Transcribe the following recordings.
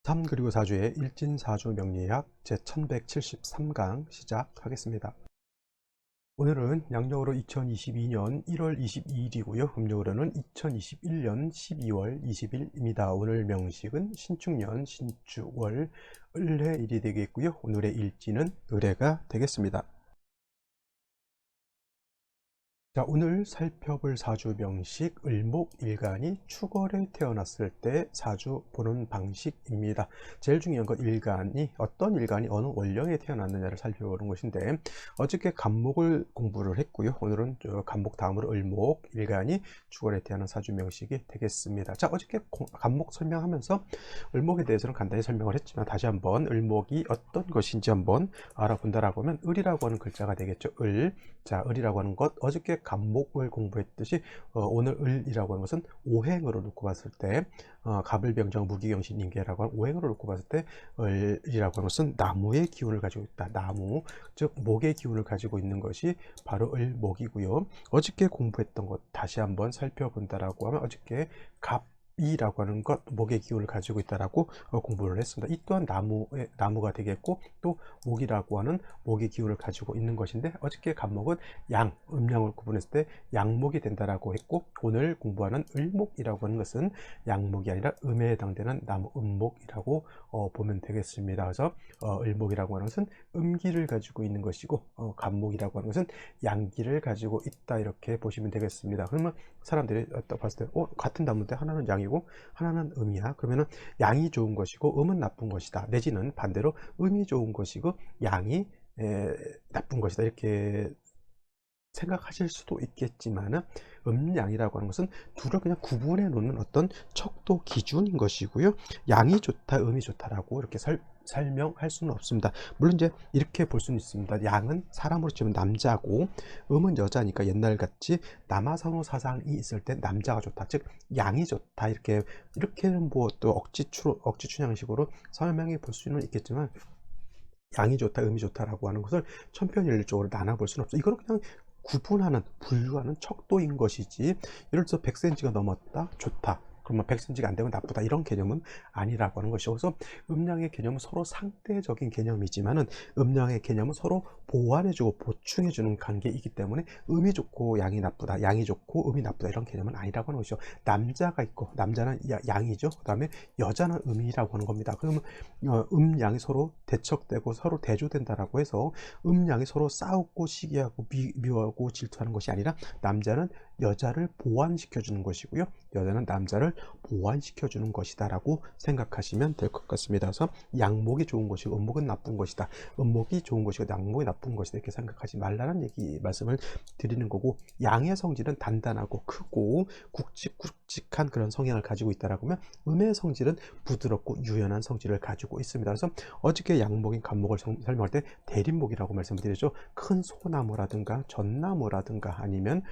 3 그리고 4주의 일진사주 명리학 제1173강 시작하겠습니다. 오늘은 양력으로 2022년 1월 22일이고요. 음력으로는 2021년 12월 20일입니다. 오늘 명식은 신축년 신축월 을해일이 되겠고요. 오늘의 일지는 을해가 되겠습니다. 자, 오늘 살펴볼 사주 명식 을목일간이 축월에 태어났을 때 사주 보는 방식입니다. 제일 중요한 건 일간이 어떤 일간이 어느 원령에 태어났느냐를 살펴보는 것인데, 어저께 간목을 공부를 했고요. 오늘은 간목 다음으로 을목일간이 축월에 태어난 사주 명식이 되겠습니다. 자, 어저께 간목 설명하면서 을목에 대해서는 간단히 설명을 했지만 다시 한번 을목이 어떤 것인지 한번 알아본다라고 하면 을이라고 하는 글자가 되겠죠. 을. 자, 을이라고 하는 것, 어저께 간목을 공부했듯이 오늘 을이라고 하는 것은 오행으로 놓고 봤을 때 갑을병정 무기경신인계라고 하는 오행으로 놓고 봤을 때 을이라고 하는 것은 나무의 기운을 가지고 있다. 나무, 즉 목의 기운을 가지고 있는 것이 바로 을목이고요. 어저께 공부했던 것 다시 한번 살펴본다라고 하면 어저께 갑이라고 하는 것, 목의 기운을 가지고 있다라고 공부를 했습니다. 이 또한 나무가 되겠고, 또 목이라고 하는 목의 기운을 가지고 있는 것인데, 어저께 간목은 음양을 구분했을 때 양목이 된다라고 했고, 오늘 공부하는 을목이라고 하는 것은 양목이 아니라 음에 해당되는 나무 음목이라고 보면 되겠습니다. 그래서 을목이라고 하는 것은 음기를 가지고 있는 것이고, 간목이라고 하는 것은 양기를 가지고 있다, 이렇게 보시면 되겠습니다. 그러면 사람들이 딱 봤을 때 같은 나무인데 하나는 양이고 하나는 음이야. 그러면은 양이 좋은 것이고 음은 나쁜 것이다. 내지는 반대로 음이 좋은 것이고 양이 나쁜 것이다. 이렇게 생각하실 수도 있겠지만은 음양이라고 하는 것은 둘을 그냥 구분해 놓는 어떤 척도 기준인 것이고요. 양이 좋다, 음이 좋다라고 이렇게 설명할 수는 없습니다. 물론 이제 이렇게 볼 수는 있습니다. 양은 사람으로 치면 남자고 음은 여자니까 옛날같이 남아선호 사상이 있을 때 남자가 좋다, 즉 양이 좋다, 이렇게는 뭐 또 억지 춘향식으로 설명해 볼 수는 있겠지만, 양이 좋다, 음이 좋다라고 하는 것을 천편일률적으로 나눠볼 수는 없어. 이거는 그냥 구분하는, 분류하는 척도인 것이지, 예를 들어서 100cm가 넘었다, 좋다, 그러면 100cm가 안 되면 나쁘다, 이런 개념은 아니라고 하는 것이고, 그래서 음양의 개념은 서로 상대적인 개념이지만은 음양의 개념은 서로 보완해주고 보충해주는 관계이기 때문에 음이 좋고 양이 나쁘다, 양이 좋고 음이 나쁘다, 이런 개념은 아니라고 하는 것이죠. 남자가 있고, 남자는 양이죠. 그 다음에 여자는 음이라고 하는 겁니다. 그러면 음양이 서로 대척되고 서로 대조된다라고 해서 음양이 서로 싸우고 시기하고 미워하고 질투하는 것이 아니라, 남자는 여자를 보완시켜주는 것이고요, 여자는 남자를 보완시켜주는 것이다 라고 생각하시면 될 것 같습니다. 그래서 양목이 좋은 것이고 음목은 나쁜 것이다, 음목이 좋은 것이고 양목이 나쁜 것이다, 이렇게 생각하지 말라는 말씀을 드리는 거고, 양의 성질은 단단하고 크고 굵직굵직한 그런 성향을 가지고 있다라고 하면, 음의 성질은 부드럽고 유연한 성질을 가지고 있습니다. 그래서 어저께 양목인 간목을 설명할 때 대립목이라고 말씀을 드렸죠. 큰 소나무라든가 전나무라든가 아니면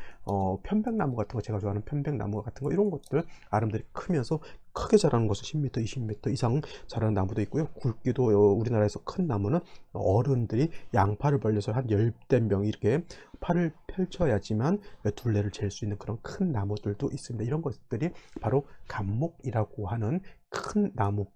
편백나무 같은 거, 제가 좋아하는 편백나무 같은 거, 이런 것들 아름들이 크면서 크게 자라는 것은 10m, 20m 이상 자라는 나무도 있고요. 굵기도 우리나라에서 큰 나무는 어른들이 양팔을 벌려서 한 열댓 명이 이렇게 팔을 펼쳐야지만 둘레를 잴 수 있는 그런 큰 나무들도 있습니다. 이런 것들이 바로 간목이라고 하는 큰 나무에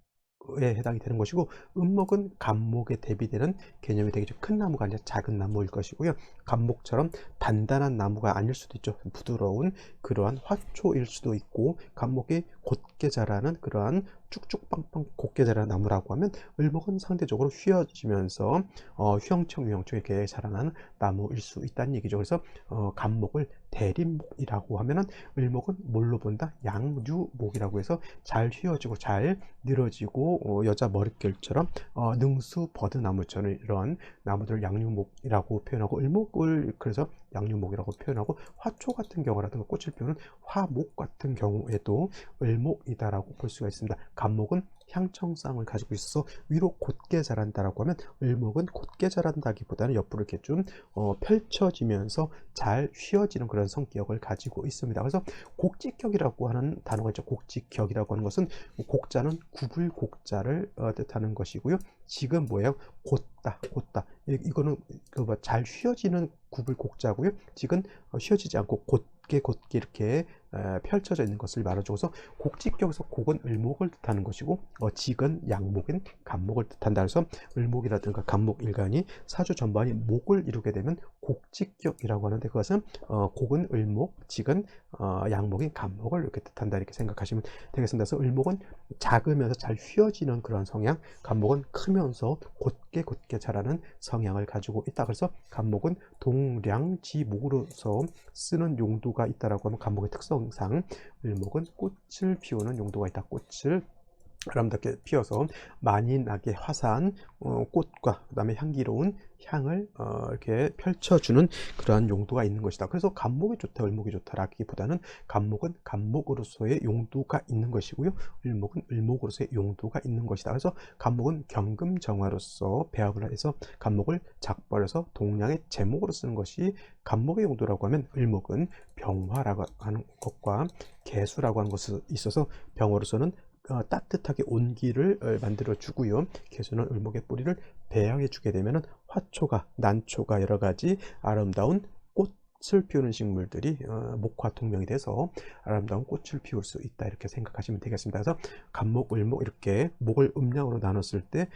해당이 되는 것이고, 음목은 간목에 대비되는 개념이 되겠죠. 큰 나무가 아니라 작은 나무일 것이고요. 간목처럼 단단한 나무가 아닐 수도 있죠. 부드러운 그러한 화초일 수도 있고, 간목이 곧게 자라는 그러한 쭉쭉빵빵 곧게 자라는 나무라고 하면, 을목은 상대적으로 휘어지면서 휘영청 이렇게 자라나는 나무일 수 있다는 얘기죠. 그래서 간목을 대립목이라고 하면은, 을목은 뭘로 본다? 양류목이라고 해서 잘 휘어지고 잘 늘어지고 여자 머릿결처럼 능수 버드나무처럼 이런 나무들을 양류목이라고 표현하고, 을목을 그래서 양류목이라고 표현하고, 화초 같은 경우라든가 꽃을 피우는 화목 같은 경우에도 을목이다라고 볼 수가 있습니다. 간목은 향청성을 가지고 있어서 위로 곧게 자란다라고 하면, 을목은 곧게 자란다기보다는 옆으로 이렇게 좀 펼쳐지면서 잘 휘어지는 그런 성격을 가지고 있습니다. 그래서 곡직격이라고 하는 단어가 있죠. 곡직격이라고 하는 것은 곡자는 구불 곡자를 뜻하는 것이고요. 지금 뭐예요? 곧다. 이거는 잘 휘어지는 구불 곡자고요. 지금 휘어지지 않고 곧게 이렇게 펼쳐져 있는 것을 말해줘서 곡직격에서 곡은 을목을 뜻하는 것이고 직은 양목인 간목을 뜻한다. 그래서 을목이라든가 간목일간이 사주 전반이 목을 이루게 되면 곡직격이라고 하는데, 그것은 곡은 을목, 직은 양목인 간목을 이렇게 뜻한다, 이렇게 생각하시면 되겠습니다. 그래서 을목은 작으면서 잘 휘어지는 그런 성향, 간목은 크면서 곧게 자라는 성향을 가지고 있다. 그래서 간목은 동량지목으로서 쓰는 용도가 있다라고 하면 간목의 특성상 을목은 꽃을 피우는 용도가 있다. 꽃을 아름답게 피워서 많이 나게 화사한 꽃과 그 다음에 향기로운 향을 이렇게 펼쳐주는 그러한 용도가 있는 것이다. 그래서 간목이 좋다, 을목이 좋다라기보다는 간목은 간목으로서의 용도가 있는 것이고요, 을목은 을목으로서의 용도가 있는 것이다. 그래서 간목은 경금정화로서 배합을 해서 간목을 작벌해서 동량의 제목으로 쓰는 것이 간목의 용도라고 하면, 을목은 병화라고 하는 것과 개수라고 하는 것이 있어서 병화로서는 따뜻하게 온기를 만들어 주고요, 개수는 을목의 뿌리를 배양해 주게 되면 화초가, 난초가, 여러 가지 아름다운 꽃을 피우는 식물들이 목화통명이 돼서 아름다운 꽃을 피울 수 있다, 이렇게 생각하시면 되겠습니다. 그래서 간목, 을목 이렇게 목을 음양으로 나눴을 때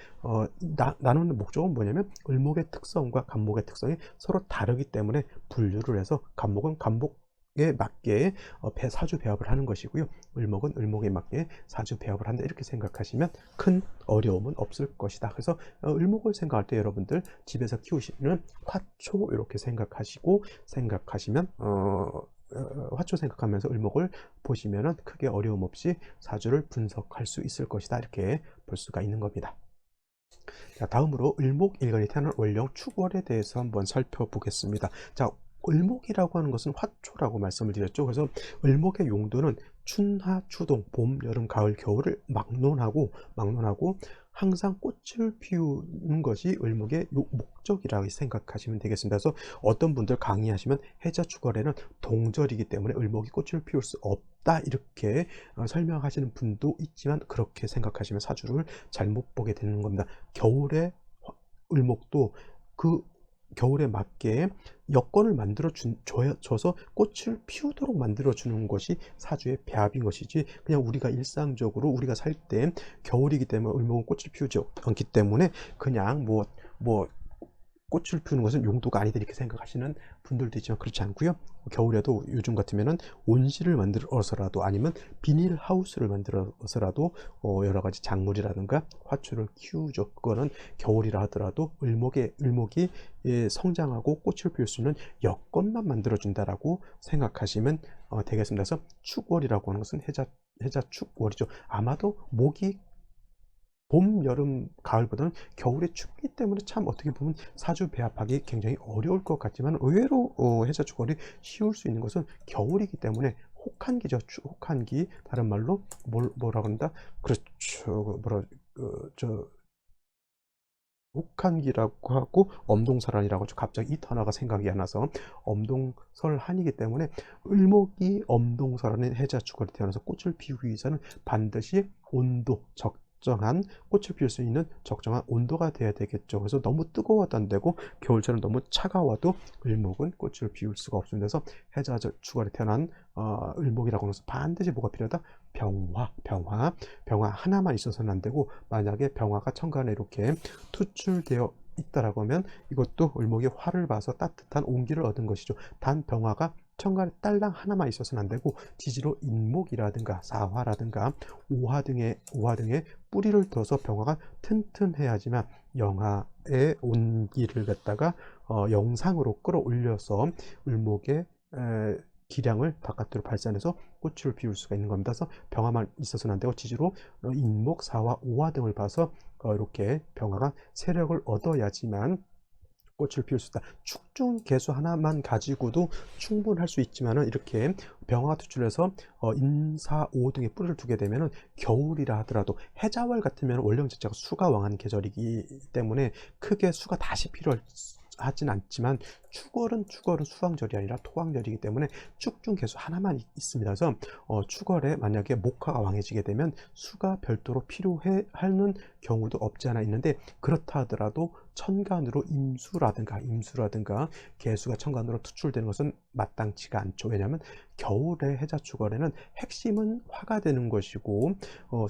나누는 목적은 뭐냐면, 을목의 특성과 간목의 특성이 서로 다르기 때문에 분류를 해서 간목은 간목 에 맞게 사주 배합을 하는 것이고요, 을목은 을목에 맞게 사주 배합을 한다, 이렇게 생각하시면 큰 어려움은 없을 것이다. 그래서 을목을 생각할 때 여러분들 집에서 키우시는 화초 이렇게 생각하시면 화초 생각하면서 을목을 보시면은 크게 어려움 없이 사주를 분석할 수 있을 것이다, 이렇게 볼 수가 있는 겁니다. 자, 다음으로 을목일간이 태어난 월령 축월에 대해서 한번 살펴보겠습니다. 자, 을목이라고 하는 것은 화초라고 말씀을 드렸죠. 그래서 을목의 용도는 춘하 추동, 봄, 여름, 가을, 겨울을 막론하고 항상 꽃을 피우는 것이 을목의 목적이라고 생각하시면 되겠습니다. 그래서 어떤 분들 강의하시면 해자 축월에는 동절이기 때문에 을목이 꽃을 피울 수 없다, 이렇게 설명하시는 분도 있지만, 그렇게 생각하시면 사주를 잘못 보게 되는 겁니다. 겨울에 을목도 그 겨울에 맞게 여건을 만들어 줘서 꽃을 피우도록 만들어 주는 것이 사주의 배합인 것이지, 그냥 우리가 일상적으로 우리가 살 때 겨울이기 때문에 을목은 꽃을 피우지 않기 때문에 그냥 뭐 꽃을 피우는 것은 용도가 아니다, 이렇게 생각하시는 분들도 있지만, 그렇지 않고요. 겨울에도 요즘 같으면은 온실을 만들어서라도, 아니면 비닐하우스를 만들어서라도 여러 가지 작물이라든가 화초를 키우죠. 그거는 겨울이라 하더라도 을목이 성장하고 꽃을 피울 수 있는 여건만 만들어준다라고 생각하시면 되겠습니다. 그래서 축월이라고 하는 것은 해자 축월이죠. 아마도 목이 봄, 여름, 가을보다는 겨울에 춥기 때문에 참 어떻게 보면 사주 배합하기 굉장히 어려울 것 같지만, 의외로 해자 축월이 쉬울 수 있는 것은 겨울이기 때문에 혹한기죠. 혹한기, 다른 말로 뭐라고 한다? 그렇죠. 혹한기라고 하고 엄동설한이라고 하죠. 갑자기 이 단어가 생각이 안 나서 엄동설한이기 때문에, 을목이 엄동설한인 해자 축월에 태어나서 꽃을 피우기 위해서는 반드시 온도, 적정한 꽃을 피울 수 있는 적정한 온도가 돼야 되겠죠. 그래서 너무 뜨거워도 안 되고 겨울처럼 너무 차가워도 을목은 꽃을 피울 수가 없습니다. 그래서 해자 축월에 태어난 을목이라고 해서 반드시 뭐가 필요하다? 병화 하나만 있어서는 안 되고, 만약에 병화가 천간에 이렇게 투출되어 있다라고 하면 이것도 을목이 화를 봐서 따뜻한 온기를 얻은 것이죠. 단 병화가 천간에 딸랑 하나만 있어서는 안 되고, 지지로 인목이라든가 사화라든가 오화 등의 뿌리를 둬서 병화가 튼튼해야지만 영하의 온기를 갖다가 영상으로 끌어올려서 을목의 기량을 바깥으로 발산해서 꽃을 피울 수가 있는 겁니다. 그래서 병화만 있어서는 안 되고, 지지로 인목, 사화, 오화 등을 봐서 이렇게 병화가 세력을 얻어야지만 꽃을 피울 수 있다. 축중 개수 하나만 가지고도 충분할 수 있지만은, 이렇게 병화가 투출해서 인사오 등의 뿌리를 두게 되면은 겨울이라 하더라도, 해자월 같으면 월령 자체가 수가 왕한 계절이기 때문에 크게 수가 다시 필요하진 않지만, 축월은 수왕절이 아니라 토왕절이기 때문에 축중 개수 하나만 있습니다. 그래서 축월에 만약에 목화가 왕해지게 되면 수가 별도로 필요하는 경우도 없지 않아 있는데, 그렇다 하더라도 천간으로 임수라든가 개수가 천간으로 투출되는 것은 마땅치가 않죠. 왜냐하면 겨울에 해자축월에는 핵심은 화가 되는 것이고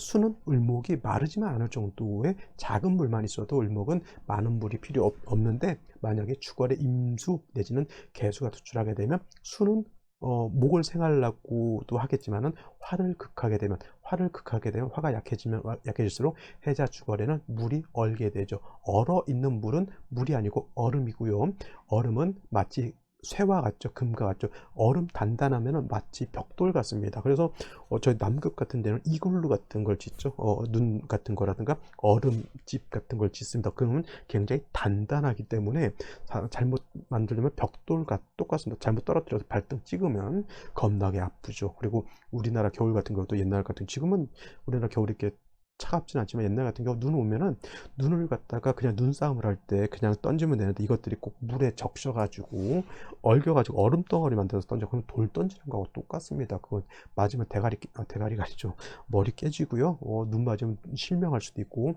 수는 을목이 마르지만 않을 정도의 작은 물만 있어도 을목은 많은 물이 필요 없는데, 만약에 축월에 임수 내지는 개수가 투출하게 되면 수는 목을 생하려고도 하겠지만은 화를 극하게 되면 화가 약해질수록 해자축월에는 물이 얼게 되죠. 얼어 있는 물은 물이 아니고 얼음이고요. 얼음은 마치 쇠와 같죠. 금과 같죠. 얼음 단단하면은 마치 벽돌 같습니다. 그래서 저희 남극 같은 데는 이글루 같은 걸 짓죠. 눈 같은 거라든가 얼음집 같은 걸 짓습니다. 그러면 굉장히 단단하기 때문에 잘못 만들려면 벽돌과 똑같습니다. 잘못 떨어뜨려서 발등 찍으면 겁나게 아프죠. 그리고 우리나라 겨울 같은 경우도 옛날 같은, 지금은 우리나라 겨울이 이렇게 차갑진 않지만 옛날 같은 경우 눈 오면은 눈을 갖다가 그냥 눈싸움을 할 때 그냥 던지면 되는데, 이것들이 꼭 물에 적셔가지고 얼겨가지고 얼음 덩어리 만들어서 던져. 그럼 돌 던지는 거하고 똑같습니다. 그거 맞으면 대가리가 아니죠. 머리 깨지고요. 눈 맞으면 실명할 수도 있고,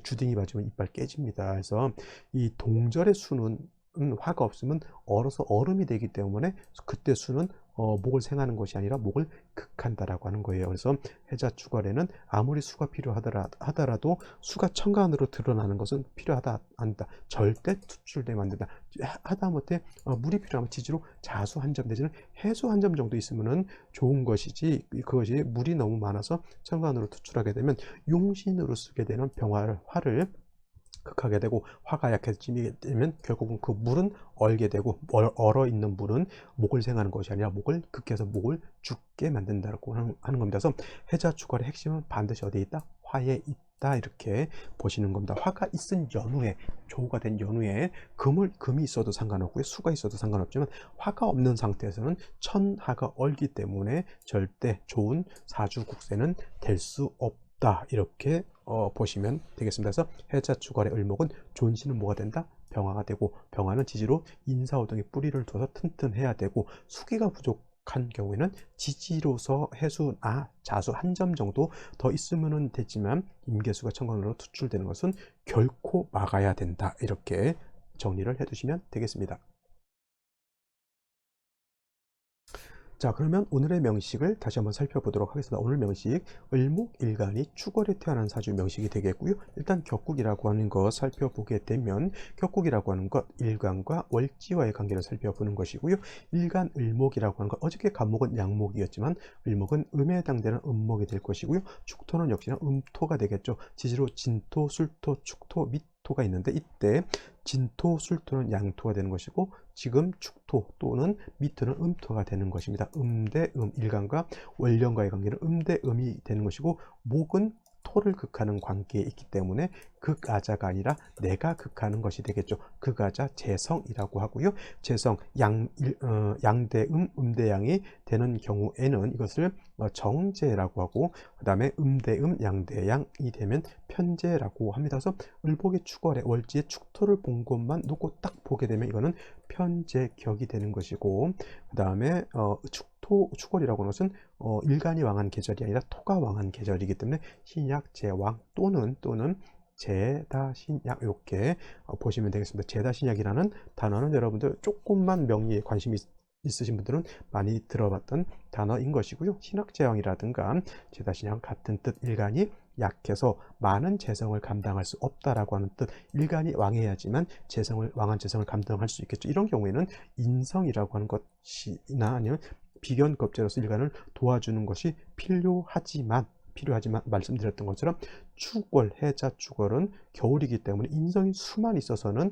주둥이 맞으면 이빨 깨집니다. 그래서 이 동절의 수는 화가 없으면 얼어서 얼음이 되기 때문에 그때 수는 목을 생하는 것이 아니라 목을 극한다라고 하는 거예요. 그래서 해자축월에는 아무리 수가 필요하더라도 수가 천간으로 드러나는 것은 필요하다 않다. 절대 투출되면 안 된다. 하다못해 물이 필요하면 지지로 자수 한 점 내지는 해수 한 점 정도 있으면은 좋은 것이지, 그것이 물이 너무 많아서 천간으로 투출하게 되면 용신으로 쓰게 되는 화를 극하게 되고, 화가 약해지게 되면 결국은 그 물은 얼게 되고, 얼어 있는 물은 목을 생하는 것이 아니라 목을 극해서 목을 죽게 만든다고 하는 겁니다. 그래서 해자축월의 핵심은 반드시 어디에 있다? 화에 있다, 이렇게 보시는 겁니다. 화가 있은 연후에, 조우가 된 연후에 금이 있어도 상관없고요, 수가 있어도 상관없지만 화가 없는 상태에서는 천하가 얼기 때문에 절대 좋은 사주국세는 될 수 없다, 이렇게 보시면 되겠습니다. 그래서 해자축월의 을목은 존신은 뭐가 된다? 병화가 되고, 병화는 지지로 인사오등의 뿌리를 둬서 튼튼해야 되고, 수기가 부족한 경우에는 지지로서 자수 한 점 정도 더 있으면 되지만 임계수가 천간으로 투출되는 것은 결코 막아야 된다, 이렇게 정리를 해두시면 되겠습니다. 자, 그러면 오늘의 명식을 다시 한번 살펴보도록 하겠습니다. 오늘 명식, 을목일간이 축월에 태어난 사주 명식이 되겠고요. 일단 격국이라고 하는 것 살펴보게 되면, 격국이라고 하는 것 일간과 월지와의 관계를 살펴보는 것이고요. 일간 을목이라고 하는 것, 어저께 간목은 양목이었지만 을목은 음에 해당되는 음목이 될 것이고요. 축토는 역시나 음토가 되겠죠. 지지로 진토, 술토, 축토, 미토가 있는데, 이때 진토, 술토는 양토가 되는 것이고, 지금 축토 또는 미토는 음토가 되는 것입니다. 대 일간과 월령과의 관계는 대 음이 되는 것이고, 목은 토를 극하는 관계에 있기 때문에 극아자가 아니라 내가 극하는 것이 되겠죠. 극아자 재성이라고 하고요. 재성 양대음 음대양이 되는 경우에는 이것을 정제라고 하고, 그 다음에 음대음 양대양이 되면 편제라고 합니다. 그래서 을목의 축월에 월지의 축토를 본 것만 놓고 딱 보게 되면 이거는 편제격이 되는 것이고, 그 다음에 축월이라고 하는 것은 일간이 왕한 계절이 아니라 토가 왕한 계절이기 때문에 신약 제왕 또는 제다신약, 이렇게 보시면 되겠습니다. 제다신약이라는 단어는 여러분들 조금만 명리에 관심이 있으신 분들은 많이 들어봤던 단어인 것이고요. 신학제왕이라든가 제다신약 같은 뜻, 일간이 약해서 많은 재성을 감당할 수 없다라고 하는 뜻, 일간이 왕해야지만 왕한 재성을 감당할 수 있겠죠. 이런 경우에는 인성이라고 하는 것이나 아니면 비견급제로서 일간을 도와주는 것이 필요하지만 말씀드렸던 것처럼 축월, 해자축월은 겨울이기 때문에 인성인 수만 있어서는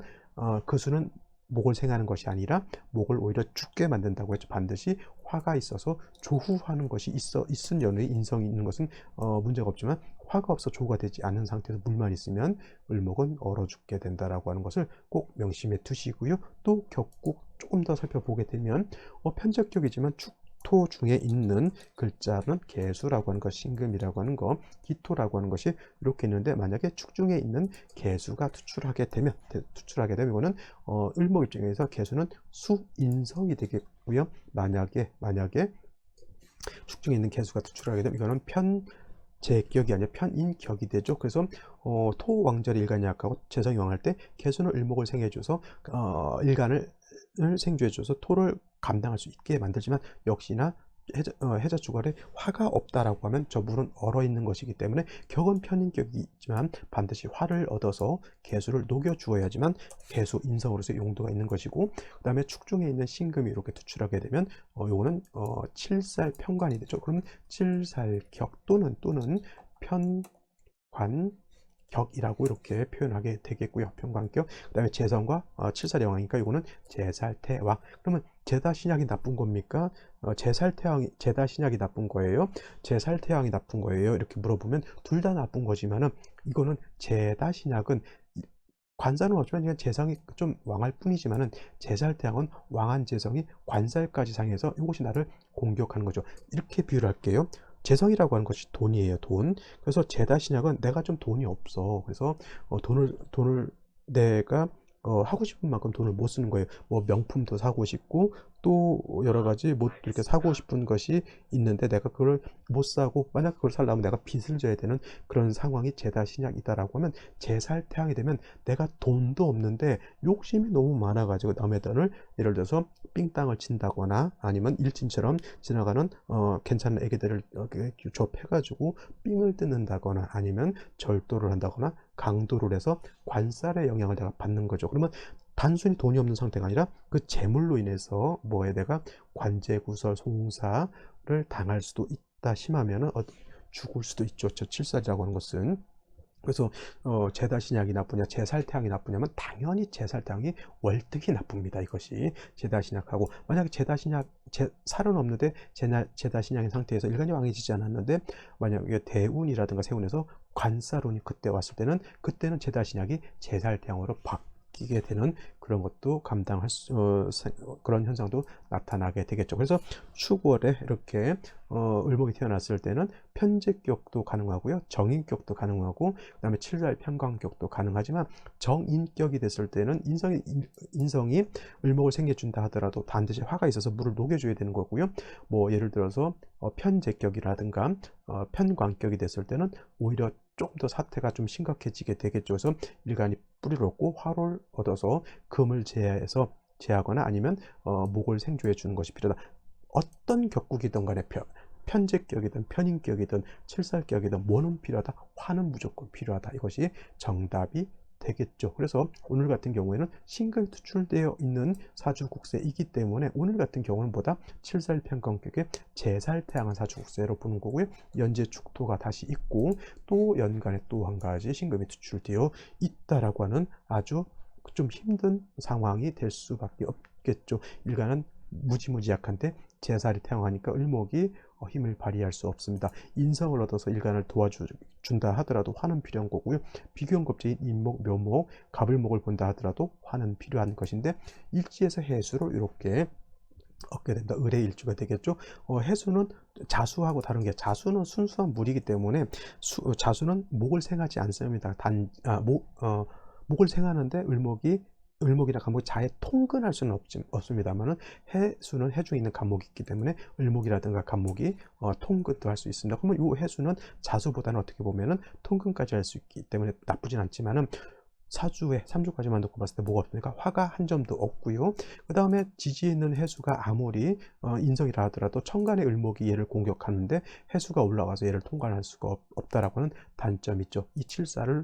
그 수는 목을 생하는 것이 아니라 목을 오히려 죽게 만든다고 했죠. 반드시 화가 있어서 조후하는 것이 있은 연후에 인성이 있는 것은 문제가 없지만, 화가 없어 조후가 되지 않는 상태에서 물만 있으면 을목은 얼어 죽게 된다라고 하는 것을 꼭 명심해 두시고요. 또 격국 조금 더 살펴보게 되면 편적격이지만 축토 중에 있는 글자는 개수라고 하는 것, 신금이라고 하는 것, 기토라고 하는 것이 이렇게 있는데, 만약에 축 중에 있는 개수가 투출하게 되면 이거는 을목 입장에서 개수는 수인성이 되겠고요. 만약에 축 중에 있는 개수가 투출하게 되면 이거는 제격이 아니라 편인격이 되죠. 그래서 토왕절의 일간이 약하고 재성이 왕할 때 개수는 을목을 생해 줘서 일간을 생주해 줘서 토를 감당할 수 있게 만들지만, 역시나 해자 주간에 화가 없다라고 하면 저 물은 얼어 있는 것이기 때문에 격은 편인격이지만 반드시 화를 얻어서 개수를 녹여 주어야지만 개수 인성으로서 용도가 있는 것이고, 그 다음에 축중에 있는 신금이 이렇게 투출하게 되면 요거는 칠살 편관이 되죠. 그러면 칠살격 또는 편관격이라고 이렇게 표현하게 되겠고요. 편관격. 그 다음에 재성과 칠살의 왕이니까 이거는 제살태왕. 그러면 제다 신약이 나쁜 겁니까? 제살태왕이, 제다 신약이 나쁜 거예요? 제살태왕이 나쁜 거예요? 이렇게 물어보면 둘 다 나쁜 거지만은, 이거는 제다 신약은 관살은 없지만 그냥 재성이 좀 왕할 뿐이지만은, 제살태왕은 왕한 재성이 관살까지 상해서 이것이 나를 공격하는 거죠. 이렇게 비유를 할게요. 재성이라고 하는 것이 돈이에요, 돈. 그래서 제다 신약은 내가 좀 돈이 없어. 그래서 돈을 내가 하고 싶은 만큼 돈을 못 쓰는 거예요. 뭐 명품도 사고 싶고 또 여러 가지 뭐 이렇게 사고 싶은 것이 있는데 내가 그걸 못 사고, 만약 그걸 살려면 내가 빚을 져야 되는 그런 상황이 제다 신약이다라고 하면, 제살태왕이 되면 내가 돈도 없는데 욕심이 너무 많아가지고 남의 돈을 예를 들어서 삥땅을 친다거나, 아니면 일진처럼 지나가는 괜찮은 애기들을 좁혀가지고 삥을 뜯는다거나, 아니면 절도를 한다거나 강도를 해서 관살의 영향을 내가 받는 거죠. 그러면 단순히 돈이 없는 상태가 아니라 그 재물로 인해서 뭐에 내가 관제구설 송사를 당할 수도 있다. 심하면은 죽을 수도 있죠. 저 칠살이라고 하는 것은. 그래서 제다신약이 나쁘냐 제살태왕이 나쁘냐면 당연히 제살태왕이 월등히 나쁩니다. 이것이 제다신약하고, 만약에 제다신약 살은 없는데 제다신약인 상태에서 일간이 왕해지지 않았는데 만약에 대운이라든가 세운에서 관살운이 그때 왔을 때는, 그때는 제다신약이 제살태왕으로 바뀌게 되는 그런 것도 감당할 그런 현상도 나타나게 되겠죠. 그래서 축월에 이렇게 을목이 태어났을 때는 편제격도 가능하고요, 정인격도 가능하고, 그 다음에 칠살 편관격도 가능하지만, 정인격이 됐을 때는 인성이 을목을 생겨준다 하더라도 반드시 화가 있어서 물을 녹여줘야 되는 거고요. 뭐 예를 들어서 편제격이라든가 편관격이 됐을 때는 오히려 조금 더 사태가 좀 심각해지게 되겠죠. 그래서 일간이 뿌리를 얻고 화를 얻어서 금을 제하거나 아니면 목을 생조해 주는 것이 필요하다. 어떤 격국이든 간에 편제격이든 편인격이든 칠살격이든 뭐는 필요하다? 화는 무조건 필요하다. 이것이 정답이 되겠죠. 그래서 오늘 같은 경우에는 신금이 투출되어 있는 사주국세이기 때문에 오늘 같은 경우는 보다 칠살편관격의 제살태양한 사주국세로 보는 거고요. 연재 축토가 다시 있고, 또 연간에 또 한 가지 신금이 투출되어 있다라고 하는 아주 좀 힘든 상황이 될 수밖에 없겠죠. 일간은 무지무지약한데 제살이 태양하니까 을목이 힘을 발휘할 수 없습니다. 인성을 얻어서 일간을 도와준다 하더라도 화는 필요한 거고요. 비교연겁제인 인목, 묘목, 갑을목을 본다 하더라도 화는 필요한 것인데, 일지에서 해수를 이렇게 얻게 된다. 을의 일주가 되겠죠. 해수는 자수하고 다른 게, 자수는 순수한 물이기 때문에 자수는 목을 생하지 않습니다. 목을 생하는데 을목이나 간목이 자에 통근할 수는 없습니다만은, 해수는 해중에 있는 간목이 있기 때문에 을목이라든가 간목이 통근도 할 수 있습니다. 그러면 이 해수는 자수보다는 어떻게 보면은 통근까지 할 수 있기 때문에 나쁘진 않지만은, 사주에 3주까지만 놓고 봤을 때 뭐가 없으니까 화가 한 점도 없고요. 그 다음에 지지에 있는 해수가 아무리 인성이라 하더라도 천간의 을목이 얘를 공격하는데 해수가 올라가서 얘를 통과할 수가 없다라고 하는 단점이 있죠. 이 칠사를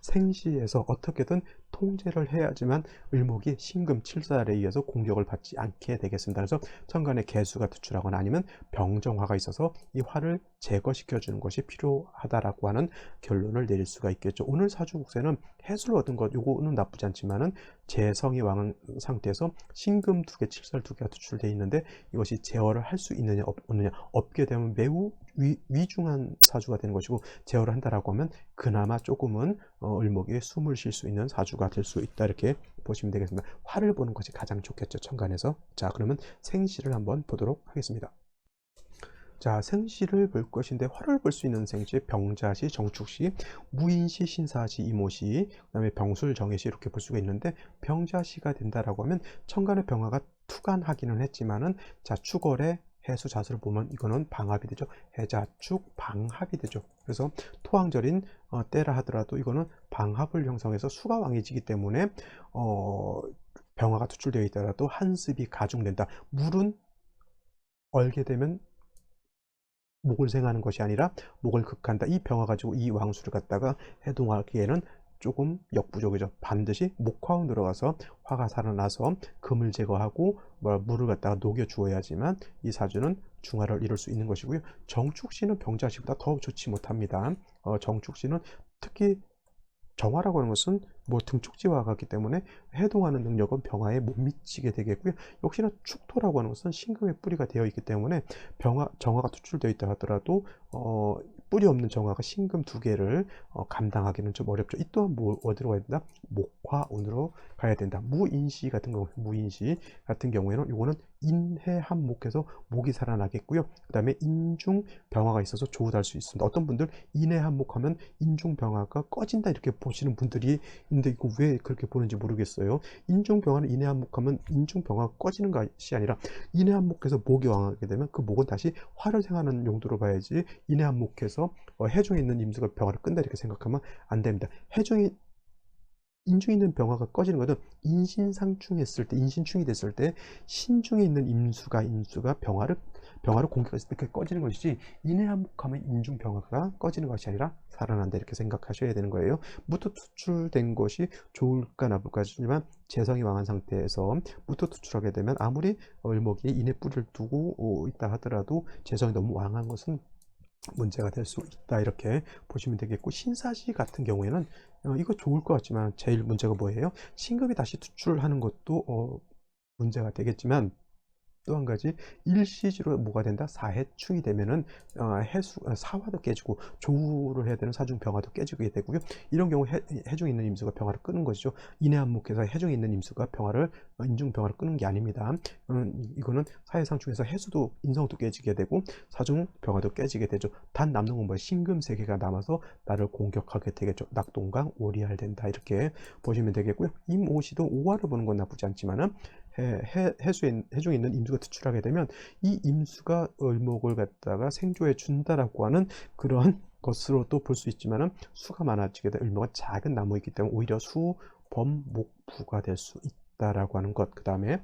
생시해서 어떻게든 통제를 해야지만 을목이 신금 칠살에 의해서 공격을 받지 않게 되겠습니다. 그래서 천간에 개수가 투출하거나 아니면 병정화가 있어서 이 화를 제거시켜 주는 것이 필요하다라고 하는 결론을 내릴 수가 있겠죠. 오늘 사주국세는 해수를 얻은 것, 요거는 나쁘지 않지만은 재성이 왕한 상태에서 신금 2개, 칠살 2개가 투출되어 있는데, 이것이 제어를 할 수 있느냐 없느냐, 없게 되면 매우 위중한 사주가 되는 것이고, 제어를 한다라고 하면 그나마 조금은 을목이 숨을 쉴 수 있는 사주가 될 수 있다, 이렇게 보시면 되겠습니다. 화를 보는 것이 가장 좋겠죠, 천간에서. 자, 그러면 생시를 한번 보도록 하겠습니다. 자, 생시를 볼 것인데, 화를 볼 수 있는 생시, 병자시, 정축시, 무인시, 신사시, 이모시, 그 다음에 병술, 정해시 이렇게 볼 수가 있는데, 병자시가 된다라고 하면 천간의 병화가 투간하기는 했지만은, 자, 축월에 해수 자수를 보면 이거는 방합이 되죠. 해자축 방합이 되죠. 그래서 토왕절인 때라 하더라도 이거는 방합을 형성해서 수가 왕해지기 때문에 병화가 투출되어 있더라도 한습이 가중된다. 물은 얼게 되면 목을 생하는 것이 아니라 목을 극한다. 이 병화 가지고 이 왕수를 갖다가 해동하기에는 조금 역부족이죠. 반드시 목화운 들어가서 화가 살아나서 금을 제거하고 물을 갖다가 녹여 주어야지만 이 사주는 중화를 이룰 수 있는 것이고요. 정축신은 병자시보다 더 좋지 못합니다. 정축신은 특히 정화라고 하는 것은 뭐 등축지와 같기 때문에 해동하는 능력은 병화에 못 미치게 되겠고요. 역시나 축토라고 하는 것은 신금의 뿌리가 되어 있기 때문에 정화가 투출되어 있다 하더라도 뿌리 없는 정화가 신금 두 개를 감당하기는 좀 어렵죠. 이 또한 어디로 가야 된다? 목화운으로 가야 된다. 무인시 같은 경우에는 이거는 인해한목해서 목이 살아나겠고요. 그 다음에 인중병화가 있어서 조우달 수 있습니다. 어떤 분들 인해한목하면 인중병화가 꺼진다 이렇게 보시는 분들이 있는데 이거 왜 그렇게 보는지 모르겠어요. 인중병화는 인해한목하면 인중병화가 꺼지는 것이 아니라 인해한목해서 목이 왕하게 되면 그 목은 다시 화를 생하는 용도로 봐야지 인해한목해서 해중에 있는 임수가 병화를 끈다 이렇게 생각하면 안 됩니다. 인중에 있는 병화가 꺼지는 것은 인신상충했을 때, 인신충이 됐을 때 신중에 있는 임수가 병화를 공격했을 때 그게 꺼지는 것이지 인해한목하면 인중 병화가 꺼지는 것이 아니라 살아난다 이렇게 생각하셔야 되는 거예요. 무토 투출된 것이 좋을까 나쁠까 하지만 재성이 왕한 상태에서 무토 투출하게 되면 아무리 을목이 인해 뿌리를 두고 있다 하더라도 재성이 너무 왕한 것은 문제가 될 수 있다 이렇게 보시면 되겠고, 신사시 같은 경우에는 이거 좋을 것 같지만 제일 문제가 뭐예요? 신금이 다시 투출하는 것도 문제가 되겠지만 또 한 가지 일시지로 뭐가 된다? 사해충이 되면은 사화도 깨지고 조우를 해야 되는 사중병화도 깨지게 되고요. 이런 경우 해중에 있는 임수가 병화를 끄는 것이죠. 인해한목해서 해중에 있는 임수가 인중병화를 끄는 게 아닙니다. 이거는 사해상충에서 해수도 인성도 깨지게 되고 사중병화도 깨지게 되죠. 단 남는 건 뭐예요? 신금 세 개가 남아서 나를 공격하게 되겠죠. 낙동강 오리알 된다 이렇게 보시면 되겠고요. 임오시도 오화를 보는 건 나쁘지 않지만은 해중에 있는 임수가 투출하게 되면 이 임수가 을목을 갖다가 생조해 준다라고 하는 그런 것으로 또 볼 수 있지만은 수가 많아지게 되면 을목은 작은 나무이기 때문에 오히려 수범목부가 될 수 있다라고 하는 것. 그 다음에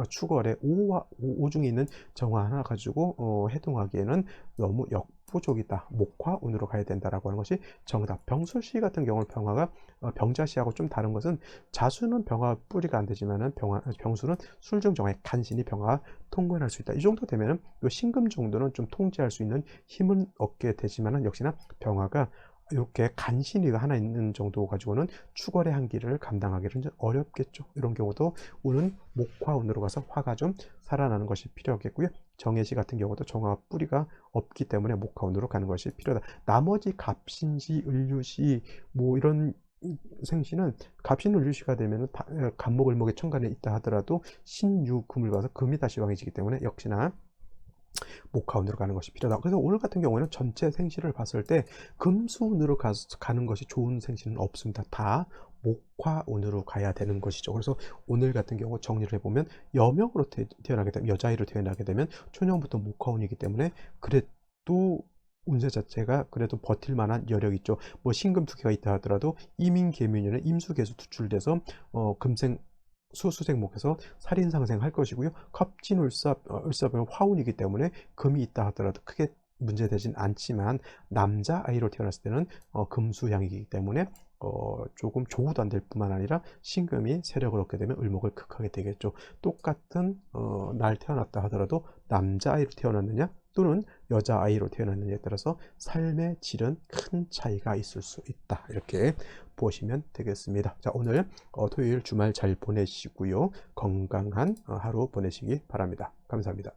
축월에 오중에 있는 정화 하나 가지고 해동하기에는 너무 역부족이다. 목화운으로 가야 된다라고 하는 것이 정답. 병술시 같은 경우는 병화가 병자시하고 좀 다른 것은 자수는 병화 뿌리가 안 되지만은 병수는 술중 정화의 간신히 병화가 통근할 수 있다. 이 정도 되면은 요 신금 정도는 좀 통제할 수 있는 힘은 얻게 되지만은 역시나 병화가 이렇게 간신히가 하나 있는 정도 가지고는 축월의 한기를 감당하기는 좀 어렵겠죠. 이런 경우도 운은 목화운으로 가서 화가 좀 살아나는 것이 필요하겠고요. 정해시 같은 경우도 정화 뿌리가 없기 때문에 목화운으로 가는 것이 필요하다. 나머지 갑신시, 을유시 뭐 이런 생시는 갑신 을유시가 되면 갑목을목의 천간에 있다 하더라도 신유금을 봐서 금이 다시 왕해지기 때문에 역시나 목화운으로 가는 것이 필요하다. 그래서 오늘 같은 경우에는 전체 생시를 봤을 때 금수운으로 가는 것이 좋은 생시는 없습니다. 다 목화운으로 가야 되는 것이죠. 그래서 오늘 같은 경우 정리를 해보면 여명으로 태어나게 되면, 여자아이로 태어나게 되면 초년부터 목화운이기 때문에 그래도 운세 자체가 그래도 버틸 만한 여력이 있죠. 뭐 신금 두 개가 있다 하더라도 이민계민년에 임수계수 투출돼서 금생 수생목에서 살인상생할 것이고요. 을사병은 화운이기 때문에 금이 있다 하더라도 크게 문제되진 않지만 남자아이로 태어났을 때는 금수향이기 때문에 조금 조우도 안 될 뿐만 아니라 신금이 세력을 얻게 되면 을목을 극하게 되겠죠. 똑같은 날 태어났다 하더라도 남자아이로 태어났느냐 또는 여자아이로 태어났느냐에 따라서 삶의 질은 큰 차이가 있을 수 있다. 이렇게 보시면 되겠습니다. 자, 오늘 토요일 주말 잘 보내시고요. 건강한 하루 보내시기 바랍니다. 감사합니다.